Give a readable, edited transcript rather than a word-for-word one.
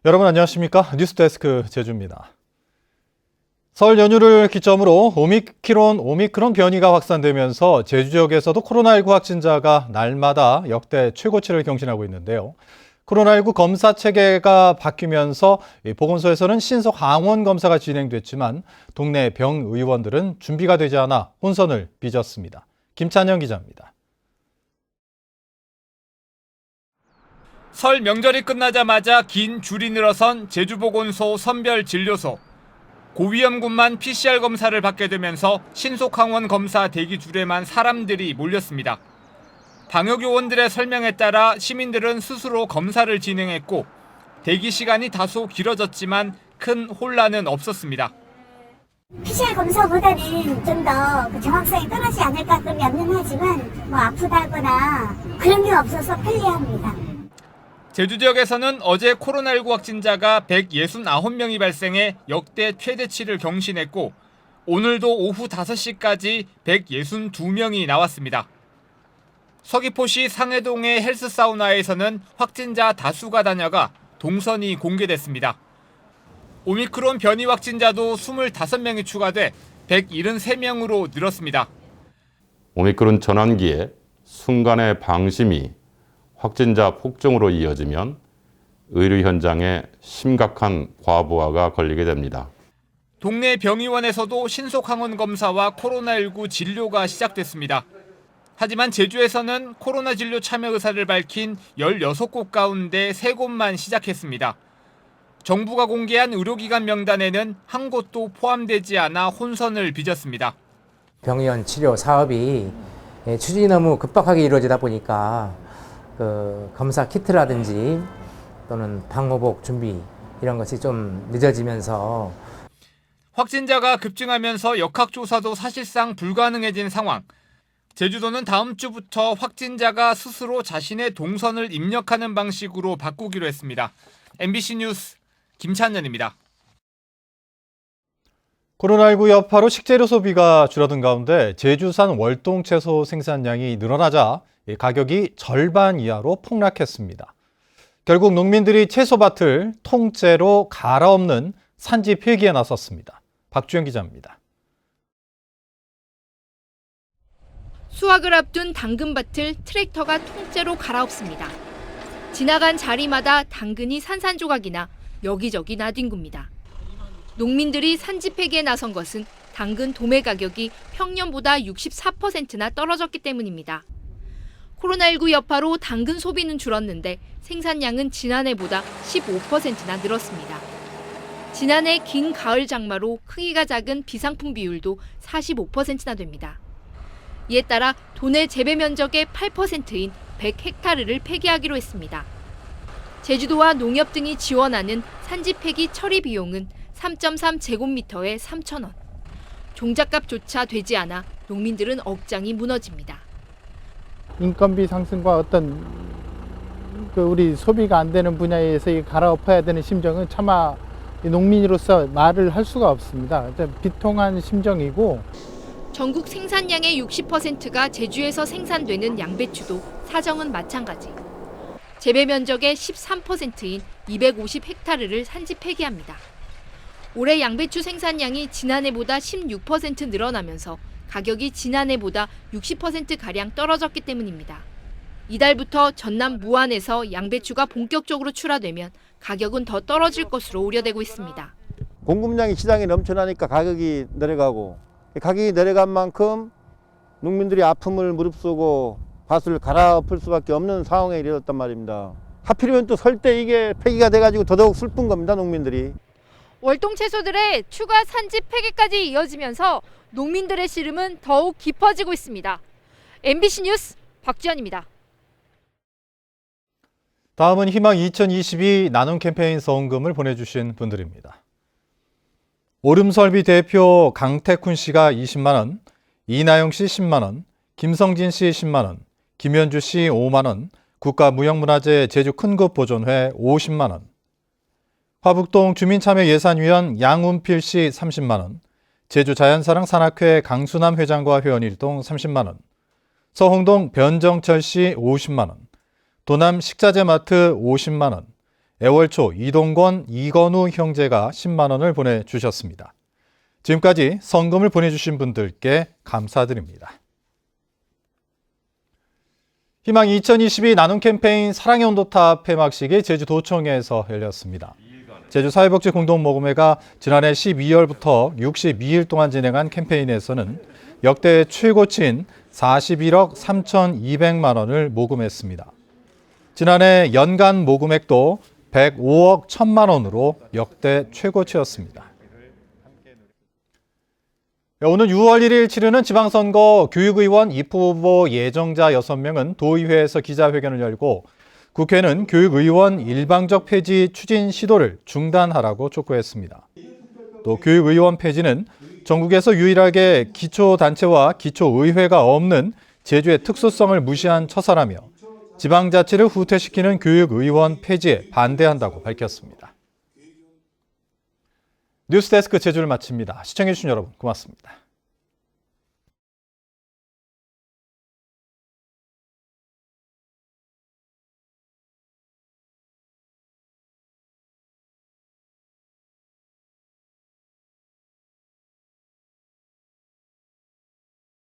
여러분 안녕하십니까? 뉴스데스크 제주입니다. 설 연휴를 기점으로 오미크론 변이가 확산되면서 제주 지역에서도 코로나19 확진자가 날마다 역대 최고치를 경신하고 있는데요. 코로나19 검사 체계가 바뀌면서 보건소에서는 신속 항원 검사가 진행됐지만 동네 병의원들은 준비가 되지 않아 혼선을 빚었습니다. 김찬영 기자입니다. 설 명절이 끝나자마자 긴 줄이 늘어선 제주보건소 선별진료소. 고위험군만 PCR 검사를 받게 되면서 신속항원 검사 대기줄에만 사람들이 몰렸습니다. 방역요원들의 설명에 따라 시민들은 스스로 검사를 진행했고 대기 시간이 다소 길어졌지만 큰 혼란은 없었습니다. PCR 검사보다는 좀 더 정확성이 떨어지지 않을까 그런 염려는 하지만 아프다거나 그런 게 없어서 편리합니다. 제주 지역에서는 어제 코로나19 확진자가 169명이 발생해 역대 최대치를 경신했고 오늘도 오후 5시까지 162명이 나왔습니다. 서귀포시 상해동의 헬스사우나에서는 확진자 다수가 다녀가 동선이 공개됐습니다. 오미크론 변이 확진자도 25명이 추가돼 173명으로 늘었습니다. 오미크론 전환기에 순간의 방심이 확진자 폭증으로 이어지면 의료 현장에 심각한 과부하가 걸리게 됩니다. 동네 병의원에서도 신속항원 검사와 코로나19 진료가 시작됐습니다. 하지만 제주에서는 코로나 진료 참여 의사를 밝힌 16곳 가운데 3곳만 시작했습니다. 정부가 공개한 의료기관 명단에는 한 곳도 포함되지 않아 혼선을 빚었습니다. 병의원 치료 사업이 추진이 너무 급박하게 이루어지다 보니까 검사 키트라든지 또는 방호복 준비 이런 것이 좀 늦어지면서 확진자가 급증하면서 역학조사도 사실상 불가능해진 상황. 제주도는 다음 주부터 확진자가 스스로 자신의 동선을 입력하는 방식으로 바꾸기로 했습니다. MBC 뉴스 김찬현입니다. 코로나19 여파로 식재료 소비가 줄어든 가운데 제주산 월동 채소 생산량이 늘어나자 가격이 절반 이하로 폭락했습니다. 결국 농민들이 채소밭을 통째로 갈아엎는 산지 폐기에 나섰습니다. 박주영 기자입니다. 수확을 앞둔 당근밭을 트랙터가 통째로 갈아엎습니다. 지나간 자리마다 당근이 산산조각이나 여기저기 나뒹굽니다. 농민들이 산지 폐기에 나선 것은 당근 도매 가격이 평년보다 64%나 떨어졌기 때문입니다. 코로나19 여파로 당근 소비는 줄었는데 생산량은 지난해보다 15%나 늘었습니다. 지난해 긴 가을 장마로 크기가 작은 비상품 비율도 45%나 됩니다. 이에 따라 도내 재배 면적의 8%인 100헥타르를 폐기하기로 했습니다. 제주도와 농협 등이 지원하는 산지 폐기 처리 비용은 3.3제곱미터에 3,000원. 종잣값조차 되지 않아 농민들은 억장이 무너집니다. 인건비 상승과 어떤 우리 소비가 안 되는 분야에서 갈아엎어야 되는 심정은 차마 농민으로서 말을 할 수가 없습니다. 비통한 심정이고. 전국 생산량의 60%가 제주에서 생산되는 양배추도 사정은 마찬가지. 재배 면적의 13%인 250헥타르를 산지 폐기합니다. 올해 양배추 생산량이 지난해보다 16% 늘어나면서 가격이 지난해보다 60%가량 떨어졌기 때문입니다. 이달부터 전남 무안에서 양배추가 본격적으로 출하되면 가격은 더 떨어질 것으로 우려되고 있습니다. 공급량이 시장에 넘쳐나니까 가격이 내려가고 가격이 내려간 만큼 농민들이 아픔을 무릅쓰고 밭을 갈아엎을 수밖에 없는 상황에 이르렀단 말입니다. 하필이면 또 설 때 이게 폐기가 돼가지고 더더욱 슬픈 겁니다, 농민들이. 월동 채소들의 추가 산지 폐기까지 이어지면서 농민들의 시름은 더욱 깊어지고 있습니다. MBC 뉴스 박지연입니다. 다음은 희망 2022 나눔 캠페인 성금을 보내주신 분들입니다. 오름설비 대표 강태쿤 씨가 20만 원, 이나영 씨 10만 원, 김성진 씨 10만 원, 김현주 씨 5만 원, 국가무형문화재 제주 큰급보존회 50만 원, 화북동 주민참여예산위원 양운필 씨 30만 원, 제주자연사랑 산악회 강수남 회장과 회원 일동 30만 원, 서홍동 변정철 씨 50만 원, 도남 식자재마트 50만 원, 애월 초 이동권, 이건우 형제가 10만 원을 보내주셨습니다. 지금까지 성금을 보내주신 분들께 감사드립니다. 희망 2022 나눔 캠페인 사랑의 온도탑 폐막식이 제주도청에서 열렸습니다. 제주사회복지 공동모금회가 지난해 12월부터 62일 동안 진행한 캠페인에서는 역대 최고치인 41억 3,200만 원을 모금했습니다. 지난해 연간 모금액도 105억 1천만 원으로 역대 최고치였습니다. 오늘 6월 1일 치르는 지방선거 교육의원 입후보 예정자 6명은 도의회에서 기자회견을 열고 국회는 교육의원 일방적 폐지 추진 시도를 중단하라고 촉구했습니다. 또 교육의원 폐지는 전국에서 유일하게 기초단체와 기초의회가 없는 제주의 특수성을 무시한 처사라며 지방자치를 후퇴시키는 교육의원 폐지에 반대한다고 밝혔습니다. 뉴스데스크 제주를 마칩니다. 시청해주신 여러분 고맙습니다.